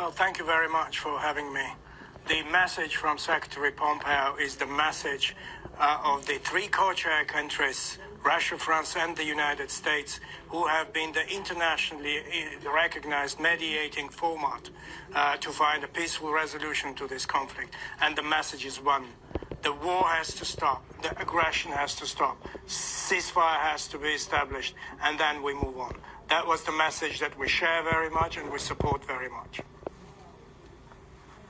Well, thank you very much for having me. The message from Secretary Pompeo is the message of the three co-chair countries, Russia, France, and the United States, who have been the internationally recognized mediating format to find a peaceful resolution to this conflict. And the message is one. The war has to stop. The aggression has to stop. Ceasefire has to be established, and then we move on. That was the message that we share very much and we support very much.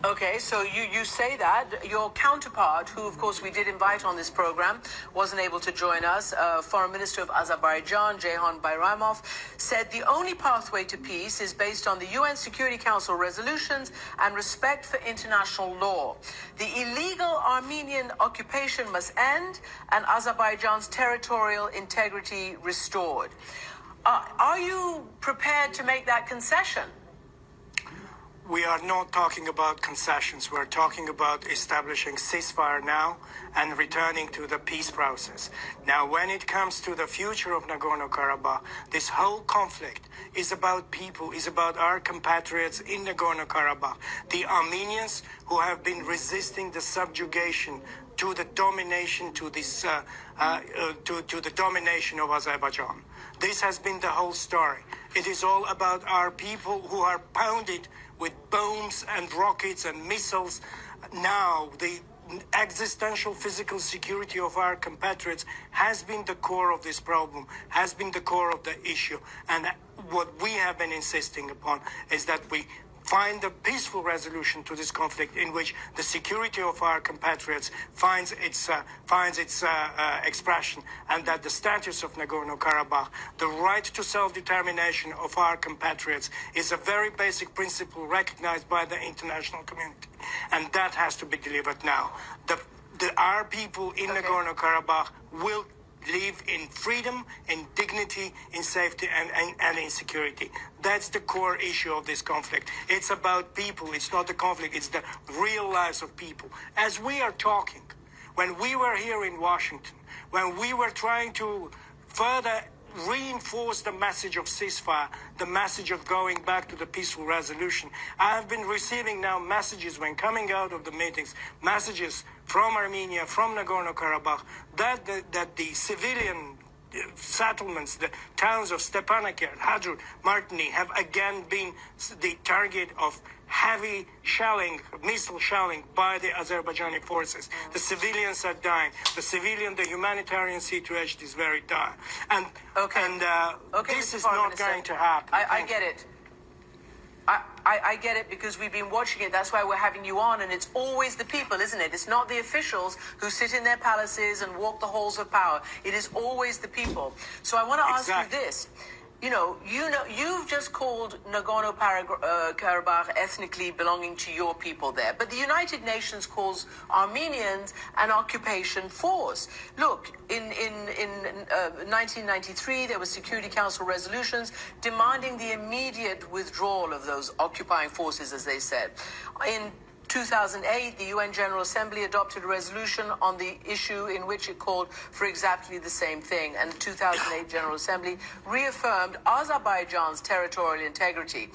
Okay, so you say that. Your counterpart, who of course we did invite on this program, wasn't able to join us. Foreign Minister of Azerbaijan, Ceyhan Bayramov, said the only pathway to peace is based on the UN Security Council resolutions and respect for international law. The illegal Armenian occupation must end and Azerbaijan's territorial integrity restored. Are you prepared to make that concession? We are not talking about concessions. We're talking about establishing ceasefire now and returning to the peace process. Now, when it comes to the future of Nagorno-Karabakh, this whole conflict is about people, is about our compatriots in Nagorno-Karabakh, the Armenians who have been resisting the subjugation to the domination, to the domination of Azerbaijan. This has been the whole story. It is all about our people who are pounded with bombs and rockets and missiles. Now, the existential physical security of our compatriots has been the core of this problem, has been the core of the issue. And what we have been insisting upon is that we find a peaceful resolution to this conflict in which the security of our compatriots finds its expression, and that the status of Nagorno-Karabakh, the right to self-determination of our compatriots, is a very basic principle recognized by the international community, and that has to be delivered now. Our people in Nagorno-Karabakh will live in freedom, in dignity, in safety, and in security. That's the core issue of this conflict. It's about people. It's not the conflict. It's the real lives of people. As we are talking, when we were here in Washington, when we were trying to further reinforce the message of ceasefire, the message of going back to the peaceful resolution, I have been receiving now messages when coming out of the meetings, messages from Armenia, from Nagorno-Karabakh, that the civilian settlements, the towns of Stepanakert, Hadrut, Martini, have again been the target of heavy shelling, missile shelling by the Azerbaijani forces. The civilians are dying. The humanitarian situation is very dire. And this is not going to happen. I get it. I get it, because we've been watching it. That's why we're having you on, and it's always the people, isn't it? It's not the officials who sit in their palaces and walk the halls of power. It is always the people. So I want to ask you this. You've just called Nagorno-Karabakh ethnically belonging to your people there, but the United Nations calls Armenians an occupation force. Look, in 1993, there were Security Council resolutions demanding the immediate withdrawal of those occupying forces, as they said. In 2008, the UN General Assembly adopted a resolution on the issue in which it called for exactly the same thing. And the 2008 General Assembly reaffirmed Azerbaijan's territorial integrity.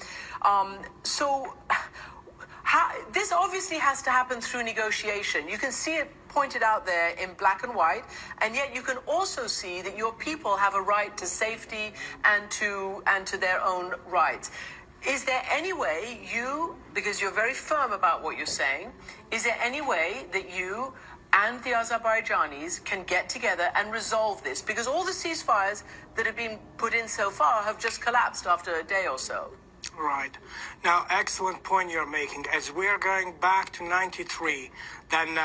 This obviously has to happen through negotiation. You can see it pointed out there in black and white, and yet you can also see that your people have a right to safety and to their own rights. Is there any way because you're very firm about what you're saying, is there any way that you and the Azerbaijanis can get together and resolve this? Because all the ceasefires that have been put in so far have just collapsed after a day or so. Right. Now, excellent point you're making. As we're going back to 93, then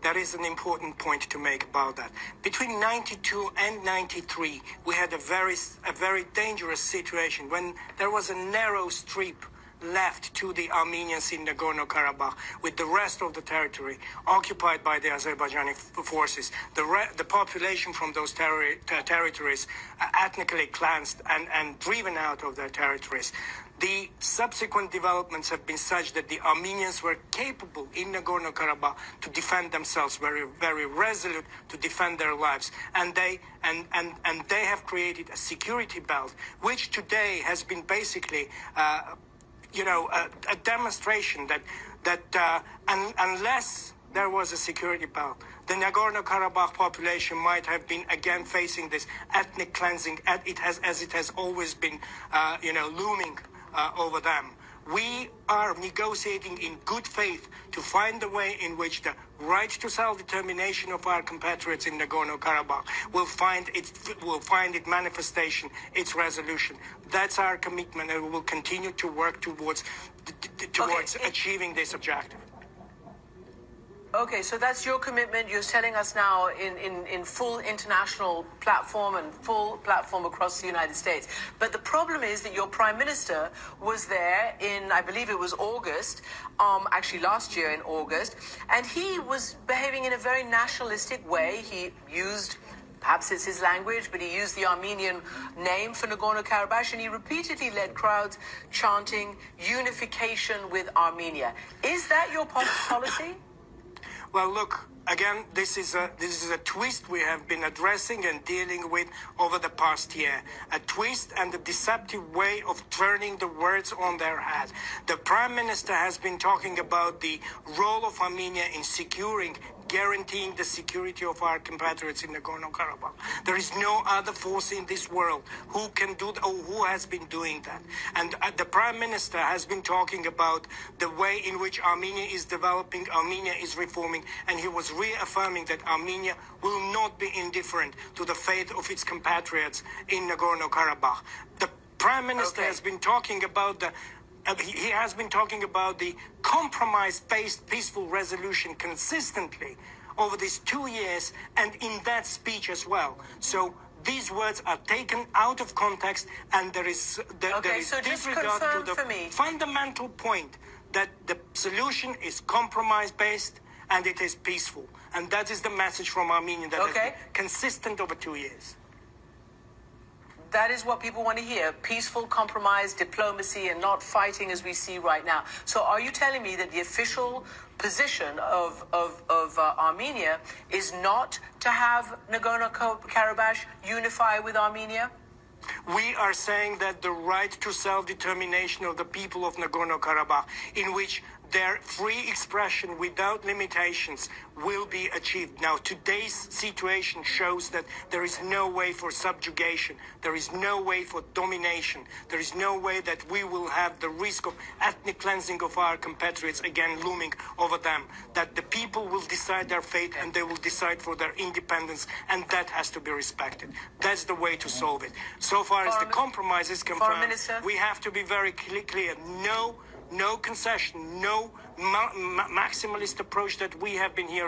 there is an important point to make about that. Between 92 and 93, we had a very dangerous situation when there was a narrow strip left to the Armenians in Nagorno-Karabakh, with the rest of the territory occupied by the Azerbaijani forces. The population from those territories ethnically cleansed and driven out of their territories. The subsequent developments have been such that the Armenians were capable in Nagorno-Karabakh to defend themselves, very, very resolute to defend their lives. And they have created a security belt, which today has been basically a demonstration that unless there was a security belt, the Nagorno-Karabakh population might have been again facing this ethnic cleansing as it has always been, looming over them. We are negotiating in good faith to find a way in which the right to self-determination of our compatriots in Nagorno-Karabakh will find its manifestation, its resolution. That's our commitment, and we will continue to work towards achieving this objective. Okay, so that's your commitment. You're telling us now in full international platform and full platform across the United States. But the problem is that your prime minister was there in, I believe it was August, actually last year in August, and he was behaving in a very nationalistic way. He used, perhaps it's his language, but he used the Armenian name for Nagorno-Karabakh, and he repeatedly led crowds chanting unification with Armenia. Is that your policy? Well, look, again, this is a twist we have been addressing and dealing with over the past year. A twist and a deceptive way of turning the words on their head. The Prime Minister has been talking about the role of Armenia in guaranteeing the security of our compatriots in Nagorno-Karabakh. There is no other force in this world who can do or who has been doing that. And the Prime Minister has been talking about the way in which Armenia is developing, Armenia is reforming, and he was reaffirming that Armenia will not be indifferent to the fate of its compatriots in Nagorno-Karabakh. The Prime Minister has been talking about he has been talking about the compromise-based peaceful resolution consistently over these 2 years, and in that speech as well. So these words are taken out of context, and there is disregard to the fundamental point that the solution is compromise-based and it is peaceful. And that is the message from Armenia that has been consistent over 2 years. That is what people want to hear. Peaceful compromise, diplomacy, and not fighting as we see right now. So are you telling me that the official position of Armenia is not to have Nagorno-Karabakh unify with Armenia? We are saying that the right to self-determination of the people of Nagorno-Karabakh, in which their free expression without limitations will be achieved. Now, today's situation shows that there is no way for subjugation. There is no way for domination. There is no way that we will have the risk of ethnic cleansing of our compatriots again looming over them. That the people will decide their fate and they will decide for their independence, and that has to be respected. That's the way to solve it. So far as the compromise is concerned, we have to be very clear. No concession, no maximalist approach that we have been hearing.